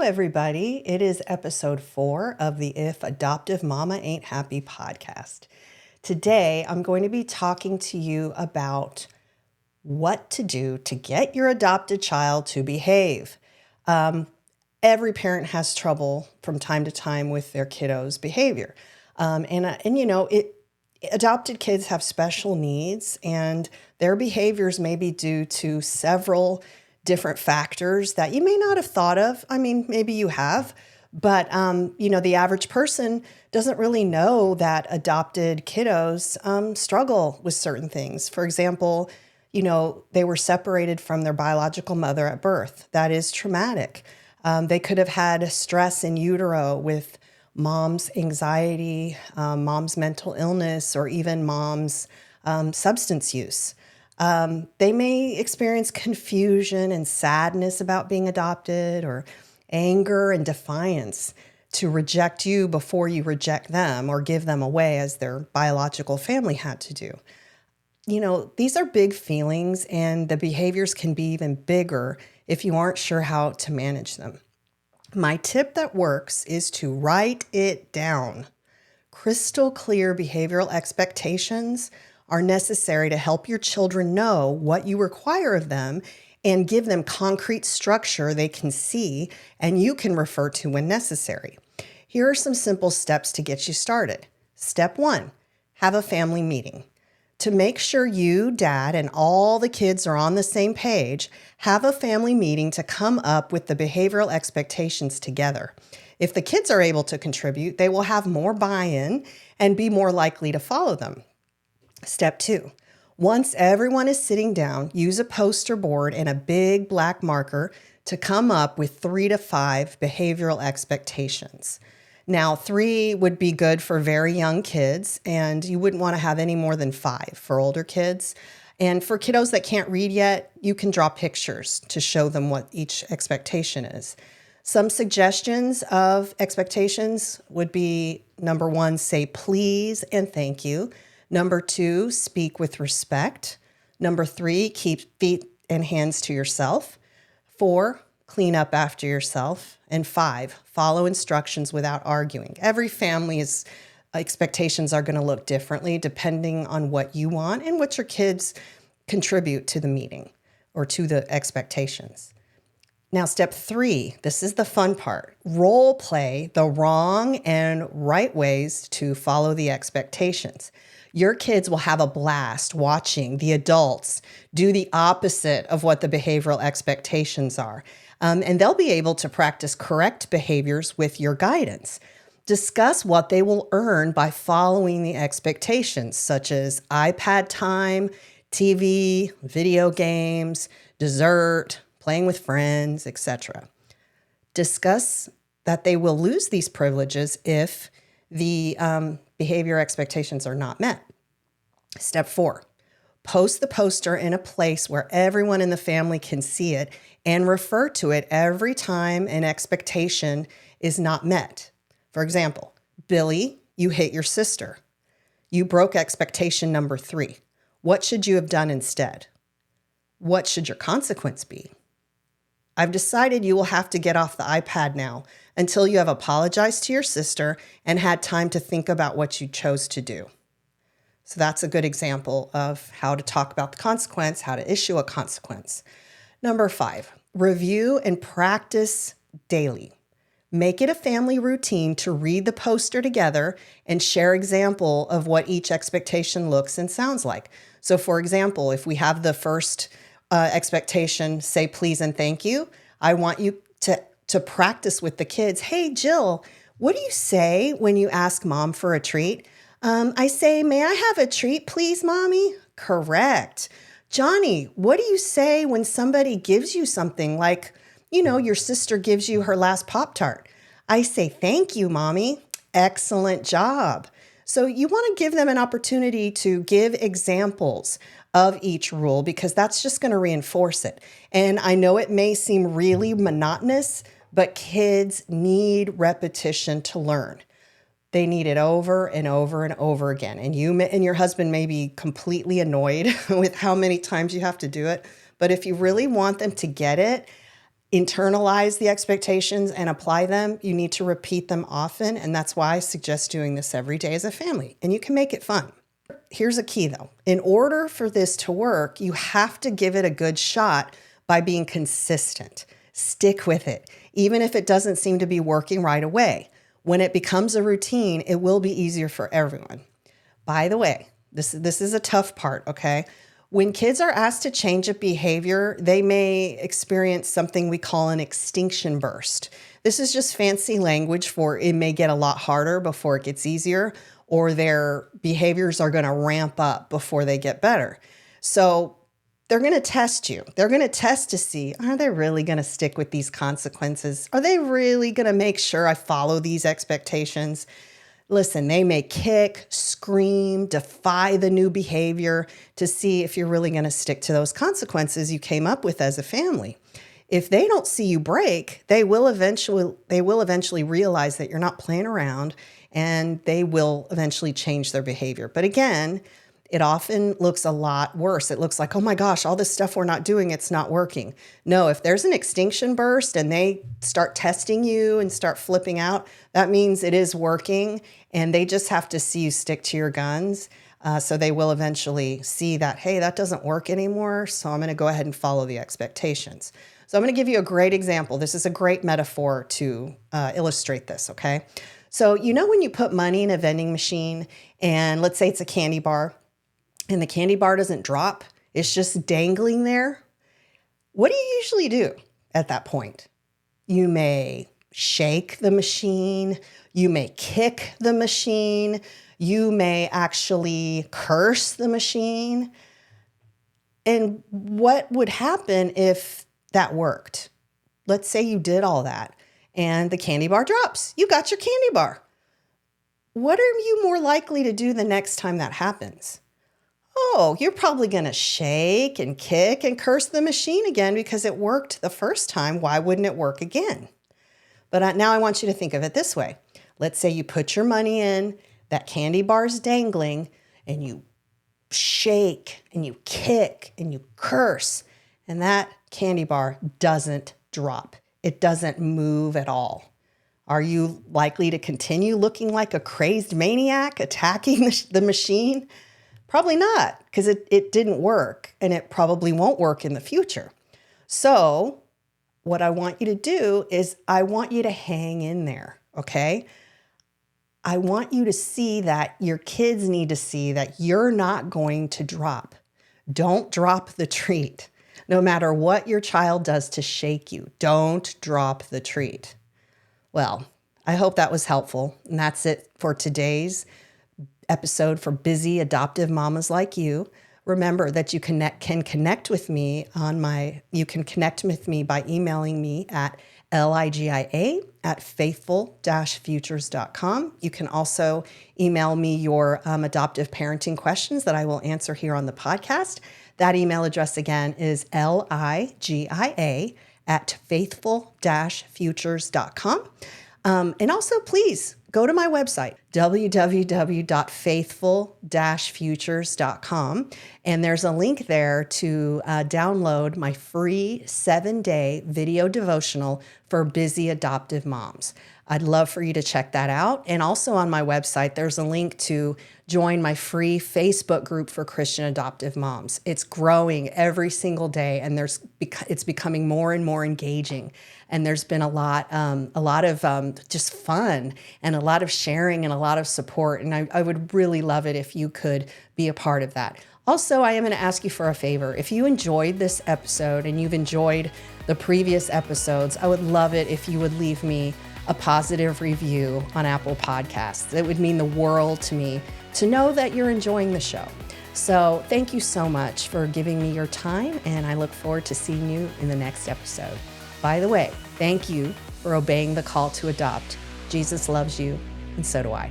everybody. It is episode 4 of the If Adoptive Mama Ain't Happy podcast. Today, I'm going to be talking to you about what to do to get your adopted child to behave. Every parent has trouble from time to time with their kiddos' behavior. Adopted kids have special needs, and their behaviors may be due to several different factors that you may not have thought of. I mean, maybe you have, but the average person doesn't really know that adopted kiddos struggle with certain things. For example, they were separated from their biological mother at birth. That is traumatic. They could have had stress in utero with mom's anxiety, mom's mental illness, or even mom's substance use. They may experience confusion and sadness about being adopted, or anger and defiance to reject you before you reject them or give them away as their biological family had to do. These are big feelings, and the behaviors can be even bigger if you aren't sure how to manage them. My tip that works is to write it down. Crystal clear behavioral expectations are necessary to help your children know what you require of them and give them concrete structure they can see and you can refer to when necessary. Here are some simple steps to get you started. Step 1, have a family meeting. To make sure you, dad, and all the kids are on the same page, have a family meeting to come up with the behavioral expectations together. If the kids are able to contribute, they will have more buy-in and be more likely to follow them. Step 2, once everyone is sitting down, use a poster board and a big black marker to come up with 3 to 5 behavioral expectations. Now, 3 would be good for very young kids, and you wouldn't want to have any more than 5 for older kids. And for kiddos that can't read yet, you can draw pictures to show them what each expectation is. Some suggestions of expectations would be, number 1, say please and thank you. Number 2, speak with respect. Number 3, keep feet and hands to yourself. 4, clean up after yourself. And 5, follow instructions without arguing. Every family's expectations are going to look differently depending on what you want and what your kids contribute to the meeting or to the expectations. Now, step 3, this is the fun part. Role play the wrong and right ways to follow the expectations. Your kids will have a blast watching the adults do the opposite of what the behavioral expectations are. And they'll be able to practice correct behaviors with your guidance. Discuss what they will earn by following the expectations, such as iPad time, TV, video games, dessert, playing with friends, etc. Discuss that they will lose these privileges if the behavior expectations are not met. Step 4, post the poster in a place where everyone in the family can see it and refer to it every time an expectation is not met. For example, Billy, you hit your sister. You broke expectation number 3. What should you have done instead? What should your consequence be? I've decided you will have to get off the iPad now until you have apologized to your sister and had time to think about what you chose to do. So that's a good example of how to talk about the consequence, how to issue a consequence. Number 5, review and practice daily. Make it a family routine to read the poster together and share example of what each expectation looks and sounds like. So for example, if we have the first expectation, say please and thank you, I want you to practice with the kids. Hey, Jill, what do you say when you ask mom for a treat? I say, may I have a treat, please, mommy? Correct. Johnny, what do you say when somebody gives you something like, your sister gives you her last Pop-Tart? I say, thank you, mommy. Excellent job. So you want to give them an opportunity to give examples of each rule because that's just going to reinforce it. And I know it may seem really monotonous, but kids need repetition to learn. They need it over and over and over again. And you and your husband may be completely annoyed with how many times you have to do it. But if you really want them to get it, internalize the expectations and apply them, you need to repeat them often. And that's why I suggest doing this every day as a family. And you can make it fun. Here's a key though. In order for this to work, you have to give it a good shot by being consistent. Stick with it, even if it doesn't seem to be working right away. When it becomes a routine, it will be easier for everyone. By the way, this is a tough part, okay? When kids are asked to change a behavior, they may experience something we call an extinction burst. This is just fancy language for it may get a lot harder before it gets easier, or their behaviors are going to ramp up before they get better. So they're going to test you. They're going to test to see, are they really going to stick with these consequences? Are they really going to make sure I follow these expectations? Listen, they may kick, scream, defy the new behavior to see if you're really going to stick to those consequences you came up with as a family. If they don't see you break, they will eventually realize that you're not playing around, and they will eventually change their behavior. But again, it often looks a lot worse. It looks like, oh my gosh, all this stuff we're not doing, it's not working. No, if there's an extinction burst and they start testing you and start flipping out, that means it is working, and they just have to see you stick to your guns. So they will eventually see that, hey, that doesn't work anymore, so I'm going to go ahead and follow the expectations. So I'm going to give you a great example. This is a great metaphor to illustrate this, okay? So you know when you put money in a vending machine, and let's say it's a candy bar, and the candy bar doesn't drop, it's just dangling there. What do you usually do at that point? You may shake the machine, you may kick the machine, you may actually curse the machine. And what would happen if that worked? Let's say you did all that and the candy bar drops. You got your candy bar. What are you more likely to do the next time that happens? Oh, you're probably going to shake and kick and curse the machine again because it worked the first time. Why wouldn't it work again? But now I want you to think of it this way. Let's say you put your money in, that candy bar's dangling, and you shake and you kick and you curse, and that candy bar doesn't drop. It doesn't move at all. Are you likely to continue looking like a crazed maniac attacking the machine? Probably not, because it didn't work, and it probably won't work in the future. So what I want you to do is I want you to hang in there, okay? I want you to see that your kids need to see that you're not going to drop. Don't drop the treat. No matter what your child does to shake you, don't drop the treat. Well, I hope that was helpful, and that's it for today's episode for busy adoptive mamas like you. Remember that you can connect with me you can connect with me by emailing me at ligia@faithful-futures.com. You can also email me your adoptive parenting questions that I will answer here on the podcast. That email address again is ligia@faithful-futures.com. And also, please go to my website, www.faithful-futures.com. And there's a link there to download my free 7-day video devotional for busy adoptive moms. I'd love for you to check that out. And also on my website, there's a link to join my free Facebook group for Christian adoptive moms. It's growing every single day, and it's becoming more and more engaging. And there's been a lot of just fun and a lot of sharing and a lot of support. And I would really love it if you could be a part of that. Also, I am going to ask you for a favor. If you enjoyed this episode and you've enjoyed the previous episodes, I would love it if you would leave me a positive review on Apple Podcasts. It would mean the world to me to know that you're enjoying the show. So thank you so much for giving me your time, and I look forward to seeing you in the next episode. By the way, thank you for obeying the call to adopt. Jesus loves you, and so do I.